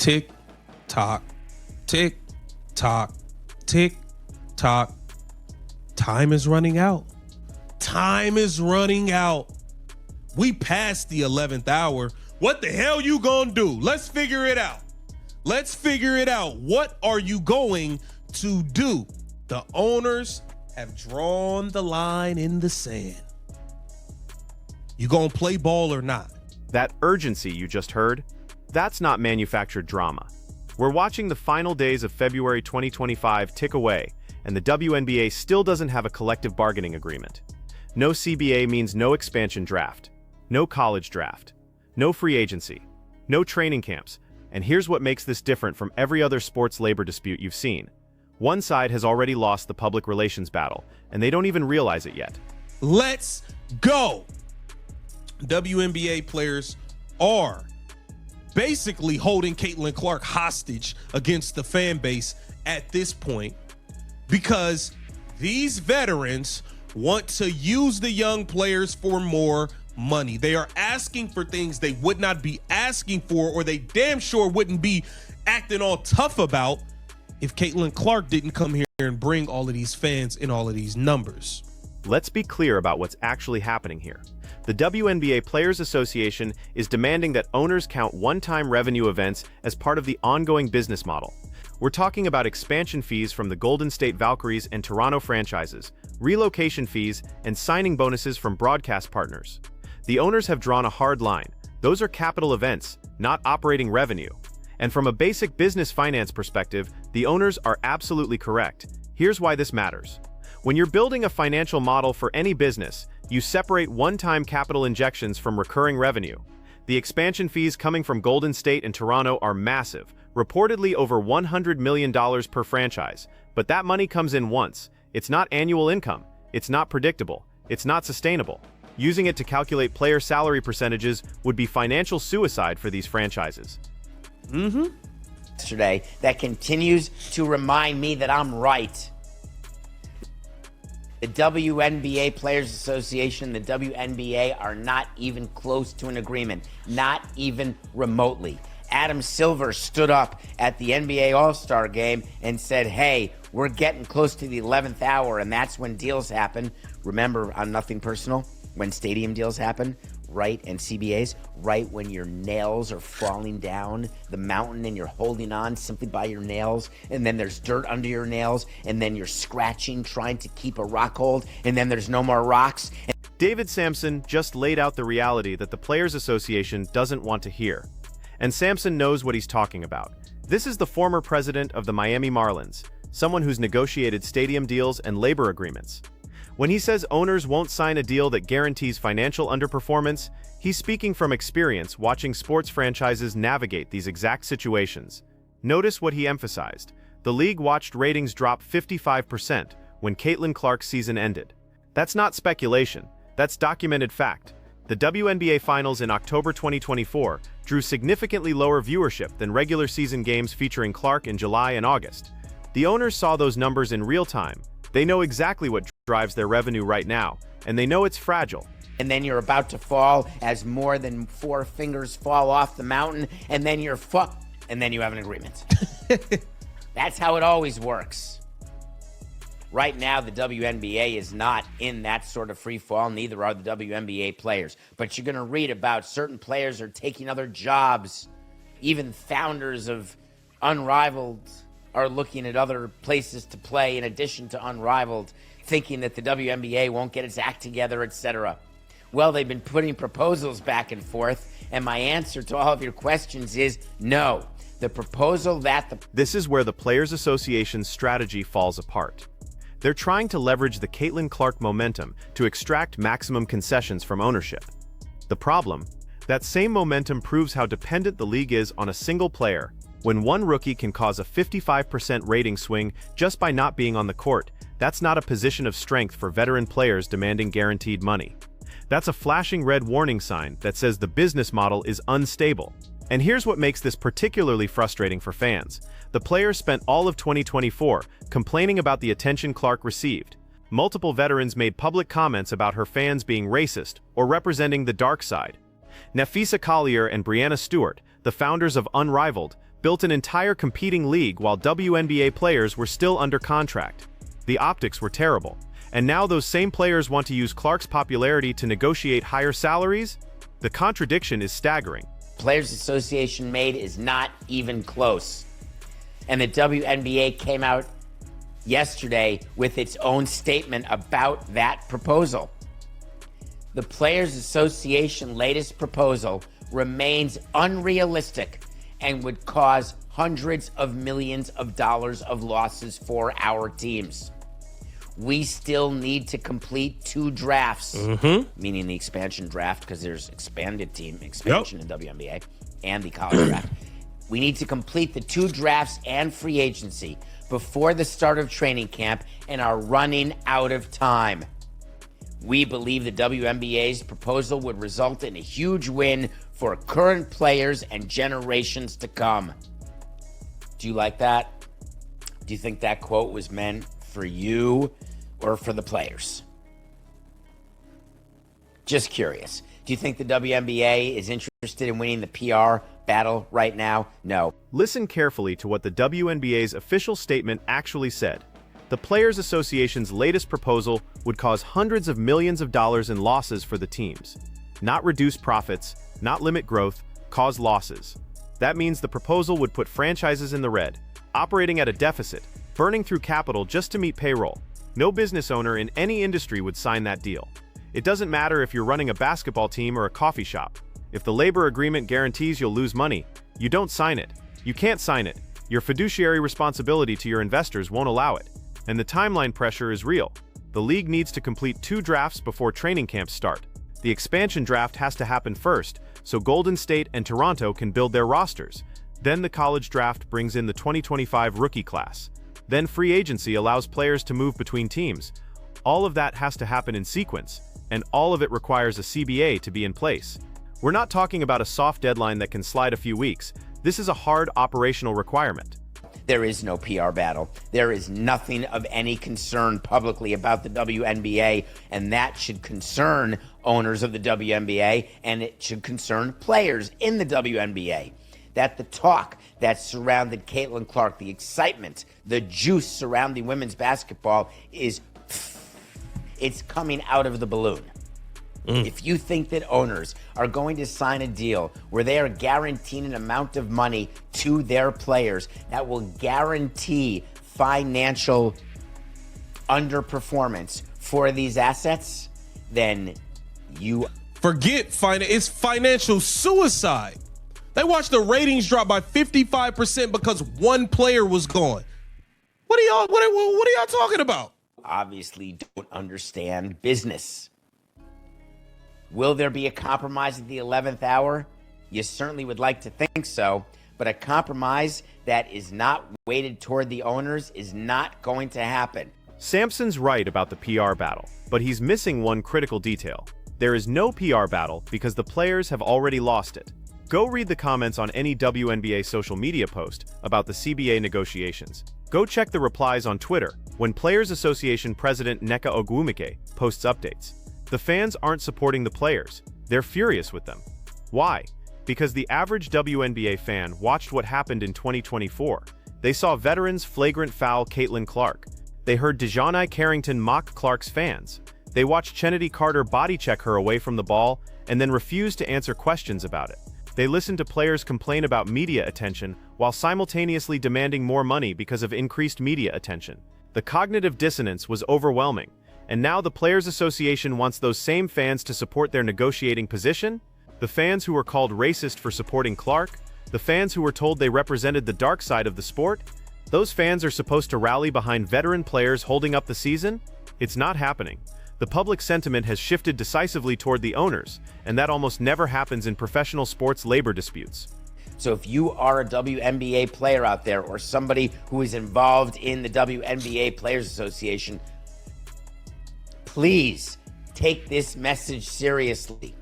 Tick, tock, tick, tock, tick, tock. Time is running out. Time is running out. We passed the 11th hour. What the hell you gonna do? Let's figure it out. Let's figure it out. What are you going to do? The owners have drawn the line in the sand. You gonna play ball or not? That urgency you just heard, that's not manufactured drama. We're watching the final days of February 2025 tick away, and the WNBA still doesn't have a collective bargaining agreement. No CBA means no expansion draft, no college draft, no free agency, no training camps, and here's what makes this different from every other sports labor dispute you've seen. One side has already lost the public relations battle, and they don't even realize it yet. Let's go! WNBA players are basically holding Caitlin Clark hostage against the fan base at this point because these veterans want to use the young players for more money. They are asking for things they would not be asking for, or they damn sure wouldn't be acting all tough about if Caitlin Clark didn't come here and bring all of these fans and all of these numbers. Let's be clear about what's actually happening here. The WNBA Players Association is demanding that owners count one-time revenue events as part of the ongoing business model. We're talking about expansion fees from the Golden State Valkyries and Toronto franchises, relocation fees, and signing bonuses from broadcast partners. The owners have drawn a hard line. Those are capital events, not operating revenue. And from a basic business finance perspective, the owners are absolutely correct. Here's why this matters. When you're building a financial model for any business, you separate one-time capital injections from recurring revenue. The expansion fees coming from Golden State and Toronto are massive, reportedly over $100 million per franchise. But that money comes in once. It's not annual income. It's not predictable. It's not sustainable. Using it to calculate player salary percentages would be financial suicide for these franchises. Yesterday, that continues to remind me that I'm right. The WNBA Players Association, the WNBA, are not even close to an agreement, not even remotely. Adam Silver stood up at the NBA All-Star game and said, hey, we're getting close to the 11th hour, and that's when deals happen. Remember, on Nothing Personal, when stadium deals happen, right, and CBAs, right when your nails are falling down the mountain and you're holding on simply by your nails, and then there's dirt under your nails, and then you're scratching, trying to keep a rock hold, and then there's no more rocks. David Sampson just laid out the reality that the Players Association doesn't want to hear. And Sampson knows what he's talking about. This is the former president of the Miami Marlins, someone who's negotiated stadium deals and labor agreements. When he says owners won't sign a deal that guarantees financial underperformance, he's speaking from experience watching sports franchises navigate these exact situations. Notice what he emphasized. The league watched ratings drop 55% when Caitlin Clark's season ended. That's not speculation. That's documented fact. The WNBA Finals in October 2024 drew significantly lower viewership than regular season games featuring Clark in July and August. The owners saw those numbers in real time. They know exactly what drives their revenue right now, and they know it's fragile. And then you're about to fall as more than 4 fingers fall off the mountain, and then you're fucked, and then you have an agreement. That's how it always works. Right now, the WNBA is not in that sort of free fall, neither are the WNBA players. But you're going to read about certain players are taking other jobs. Even founders of Unrivaled are looking at other places to play in addition to Unrivaled, thinking that the WNBA won't get its act together, etc. Well, they've been putting proposals back and forth, and my answer to all of your questions is no. The proposal that This is where the Players Association's strategy falls apart. They're trying to leverage the Caitlin Clark momentum to extract maximum concessions from ownership. The problem? That same momentum proves how dependent the league is on a single player. When one rookie can cause a 55% rating swing just by not being on the court, that's not a position of strength for veteran players demanding guaranteed money. That's a flashing red warning sign that says the business model is unstable. And here's what makes this particularly frustrating for fans. The players spent all of 2024 complaining about the attention Clark received. Multiple veterans made public comments about her fans being racist or representing the dark side. Nafisa Collier and Brianna Stewart, the founders of Unrivaled, built an entire competing league while WNBA players were still under contract. The optics were terrible. And now those same players want to use Clark's popularity to negotiate higher salaries? The contradiction is staggering. Players Association made is not even close. And the WNBA came out yesterday with its own statement about that proposal. The Players Association latest proposal remains unrealistic and would cause hundreds of millions of dollars of losses for our teams. We still need to complete 2 drafts, meaning the expansion draft, because there's expansion in WNBA, and the college draft. We need to complete the 2 drafts and free agency before the start of training camp and are running out of time. We believe the WNBA's proposal would result in a huge win for current players and generations to come. Do you like that? Do you think that quote was meant for you or for the players? Just curious. Do you think the WNBA is interested in winning the PR battle right now? No. Listen carefully to what the WNBA's official statement actually said. The Players Association's latest proposal would cause hundreds of millions of dollars in losses for the teams. Not reduce profits, not limit growth, cause losses. That means the proposal would put franchises in the red, operating at a deficit, burning through capital just to meet payroll. No business owner in any industry would sign that deal. It doesn't matter if you're running a basketball team or a coffee shop. If the labor agreement guarantees you'll lose money, you don't sign it. You can't sign it. Your fiduciary responsibility to your investors won't allow it. And the timeline pressure is real. The league needs to complete 2 drafts before training camps start. The expansion draft has to happen first, so Golden State and Toronto can build their rosters. Then the college draft brings in the 2025 rookie class. Then free agency allows players to move between teams. All of that has to happen in sequence, and all of it requires a CBA to be in place. We're not talking about a soft deadline that can slide a few weeks. This is a hard operational requirement. There is no PR battle. There is nothing of any concern publicly about the WNBA, and that should concern owners of the WNBA, and it should concern players in the WNBA. That the talk that surrounded Caitlin Clark, the excitement, the juice surrounding women's basketball it's coming out of the balloon. If you think that owners are going to sign a deal where they are guaranteeing an amount of money to their players that will guarantee financial underperformance for these assets, then you it's financial suicide. They watched the ratings drop by 55% because one player was gone. What are y'all talking about? obviously don't understand business. Will there be a compromise at the 11th hour? You certainly would like to think so, but a compromise that is not weighted toward the owners is not going to happen. Sampson's right about the PR battle, but he's missing one critical detail. There is no PR battle because the players have already lost it. Go read the comments on any WNBA social media post about the CBA negotiations. Go check the replies on Twitter when Players Association President Nneka Ogwumike posts updates. The fans aren't supporting the players. They're furious with them. Why? Because the average WNBA fan watched what happened in 2024. They saw veterans flagrant foul Caitlin Clark. They heard DeJounte Carrington mock Clark's fans. They watched Chennedy Carter body check her away from the ball and then refused to answer questions about it. They listened to players complain about media attention while simultaneously demanding more money because of increased media attention. The cognitive dissonance was overwhelming, and now the Players Association wants those same fans to support their negotiating position? The fans who were called racist for supporting Clark? The fans who were told they represented the dark side of the sport? Those fans are supposed to rally behind veteran players holding up the season? It's not happening. The public sentiment has shifted decisively toward the owners, and that almost never happens in professional sports labor disputes. So if you are a WNBA player out there or somebody who is involved in the WNBA Players Association, please take this message seriously.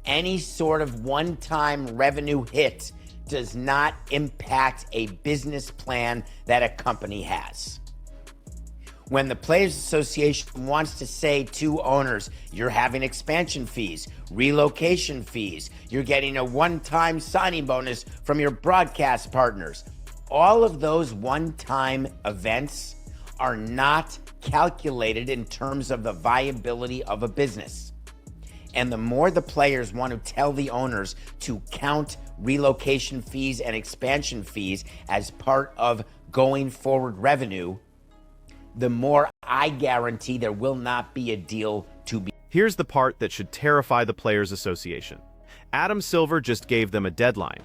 Any sort of one-time revenue hit does not impact a business plan that a company has. When the Players Association wants to say to owners, you're having expansion fees, relocation fees, you're getting a one-time signing bonus from your broadcast partners, all of those one-time events are not calculated in terms of the viability of a business. And the more the players want to tell the owners to count relocation fees and expansion fees as part of going forward revenue, the more I guarantee there will not be a deal to be. Here's the part that should terrify the Players Association. Adam Silver just gave them a deadline.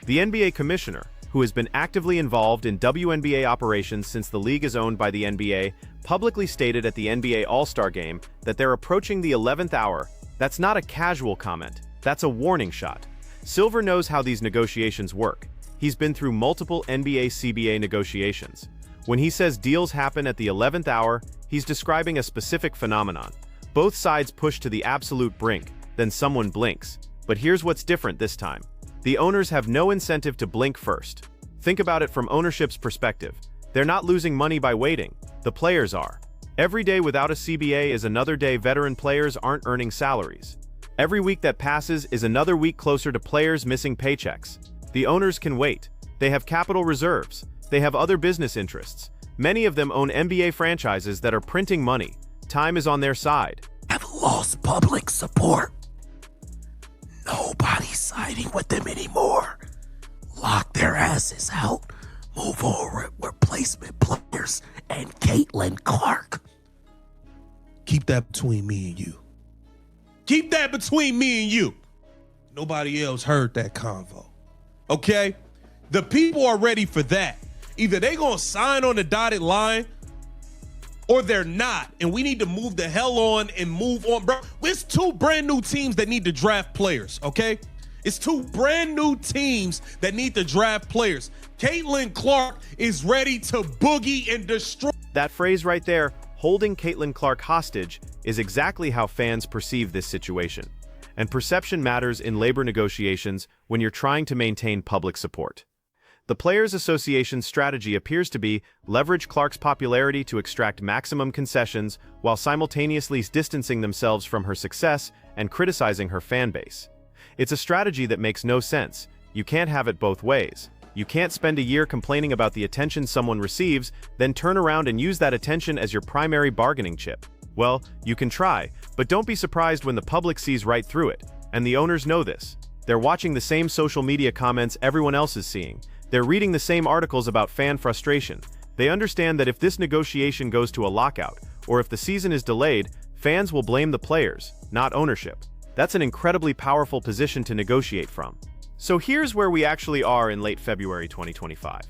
The NBA commissioner, who has been actively involved in WNBA operations since the league is owned by the NBA, publicly stated at the NBA All-Star Game that they're approaching the 11th hour. That's not a casual comment. That's a warning shot. Silver knows how these negotiations work. He's been through multiple NBA-CBA negotiations. When he says deals happen at the 11th hour, he's describing a specific phenomenon. Both sides push to the absolute brink, then someone blinks. But here's what's different this time. The owners have no incentive to blink first. Think about it from ownership's perspective. They're not losing money by waiting. The players are. Every day without a CBA is another day veteran players aren't earning salaries. Every week that passes is another week closer to players missing paychecks. The owners can wait. They have capital reserves. They have other business interests. Many of them own NBA franchises that are printing money. Time is on their side. Have lost public support. Nobody's siding with them anymore. Lock their asses out. Move forward with replacement players and Caitlin Clark. Keep that between me and you. Keep that between me and you. Nobody else heard that convo. Okay? The people are ready for that. Either they gonna sign on the dotted line or they're not. And we need to move the hell on and move on, bro. It's two brand new teams that need to draft players, okay? It's two brand new teams that need to draft players. Caitlin Clark is ready to boogie and destroy. That phrase right there, holding Caitlin Clark hostage, is exactly how fans perceive this situation. And perception matters in labor negotiations when you're trying to maintain public support. The Players Association's strategy appears to be leverage Clark's popularity to extract maximum concessions while simultaneously distancing themselves from her success and criticizing her fan base. It's a strategy that makes no sense. You can't have it both ways. You can't spend a year complaining about the attention someone receives, then turn around and use that attention as your primary bargaining chip. Well, you can try, but don't be surprised when the public sees right through it. And the owners know this. They're watching the same social media comments everyone else is seeing. They're reading the same articles about fan frustration. They understand that if this negotiation goes to a lockout, or if the season is delayed, fans will blame the players, not ownership. That's an incredibly powerful position to negotiate from. So here's where we actually are in late February 2025.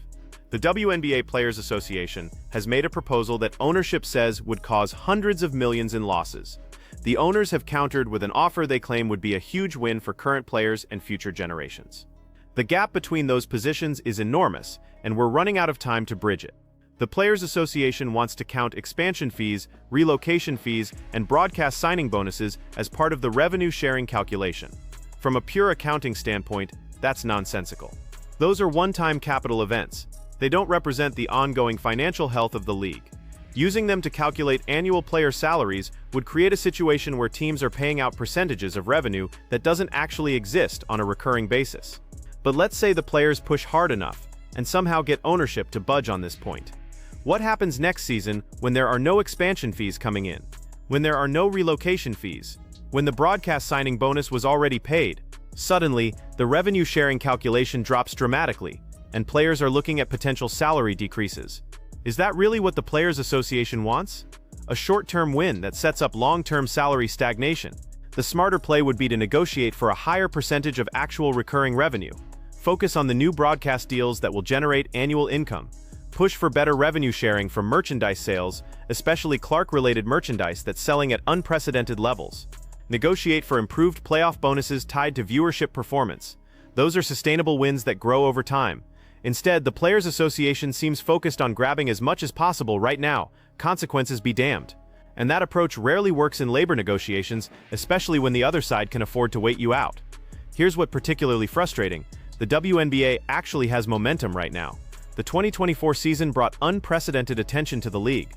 The WNBA Players Association has made a proposal that ownership says would cause hundreds of millions in losses. The owners have countered with an offer they claim would be a huge win for current players and future generations. The gap between those positions is enormous, and we're running out of time to bridge it. The Players Association wants to count expansion fees, relocation fees, and broadcast signing bonuses as part of the revenue sharing calculation. From a pure accounting standpoint, that's nonsensical. Those are one-time capital events. They don't represent the ongoing financial health of the league. Using them to calculate annual player salaries would create a situation where teams are paying out percentages of revenue that doesn't actually exist on a recurring basis. But let's say the players push hard enough and somehow get ownership to budge on this point. What happens next season when there are no expansion fees coming in? When there are no relocation fees? When the broadcast signing bonus was already paid? Suddenly, the revenue sharing calculation drops dramatically, and players are looking at potential salary decreases. Is that really what the Players Association wants? A short-term win that sets up long-term salary stagnation. The smarter play would be to negotiate for a higher percentage of actual recurring revenue. Focus on the new broadcast deals that will generate annual income. Push for better revenue sharing from merchandise sales, especially Clark-related merchandise that's selling at unprecedented levels. Negotiate for improved playoff bonuses tied to viewership performance. Those are sustainable wins that grow over time. Instead, the Players Association seems focused on grabbing as much as possible right now. Consequences be damned. And that approach rarely works in labor negotiations, especially when the other side can afford to wait you out. Here's what's particularly frustrating. The WNBA actually has momentum right now. The 2024 season brought unprecedented attention to the league.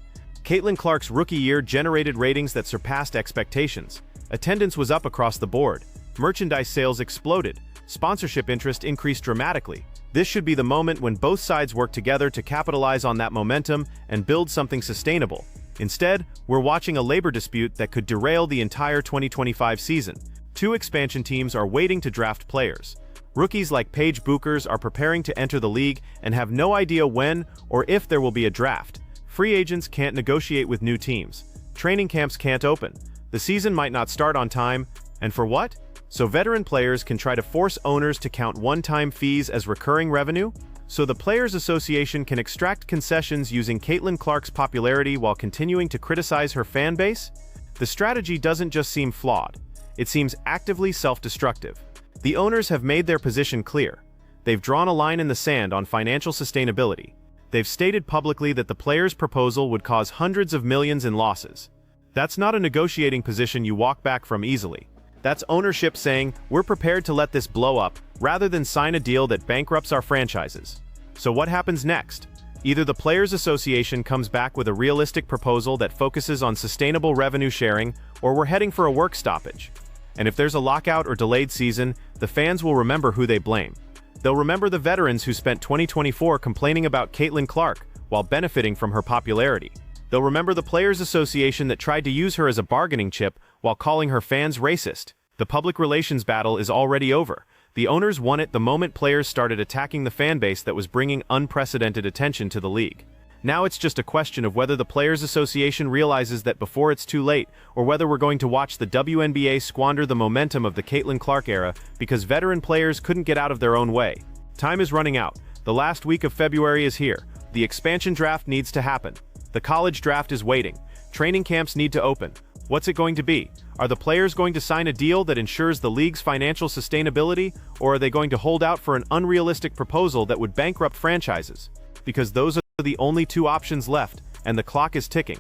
Caitlin Clark's rookie year generated ratings that surpassed expectations. Attendance was up across the board. Merchandise sales exploded. Sponsorship interest increased dramatically. This should be the moment when both sides work together to capitalize on that momentum and build something sustainable. Instead, we're watching a labor dispute that could derail the entire 2025 season. Two expansion teams are waiting to draft players. Rookies like Paige Buchers are preparing to enter the league and have no idea when or if there will be a draft. Free agents can't negotiate with new teams. Training camps can't open. The season might not start on time. And for what? So veteran players can try to force owners to count one-time fees as recurring revenue? So the Players Association can extract concessions using Caitlin Clark's popularity while continuing to criticize her fan base? The strategy doesn't just seem flawed. It seems actively self-destructive. The owners have made their position clear. They've drawn a line in the sand on financial sustainability. They've stated publicly that the players' proposal would cause hundreds of millions in losses. That's not a negotiating position you walk back from easily. That's ownership saying, we're prepared to let this blow up, rather than sign a deal that bankrupts our franchises. So what happens next? Either the Players Association comes back with a realistic proposal that focuses on sustainable revenue sharing, or we're heading for a work stoppage. And if there's a lockout or delayed season, the fans will remember who they blame. They'll remember the veterans who spent 2024 complaining about Caitlin Clark while benefiting from her popularity. They'll remember the Players Association that tried to use her as a bargaining chip while calling her fans racist. The public relations battle is already over. The owners won it the moment players started attacking the fan base that was bringing unprecedented attention to the league. Now it's just a question of whether the Players Association realizes that before it's too late, or whether we're going to watch the WNBA squander the momentum of the Caitlin Clark era because veteran players couldn't get out of their own way. Time is running out. The last week of February is here. The expansion draft needs to happen. The college draft is waiting. Training camps need to open. What's it going to be? Are the players going to sign a deal that ensures the league's financial sustainability, or are they going to hold out for an unrealistic proposal that would bankrupt franchises? Because those are the only two options left, and the clock is ticking.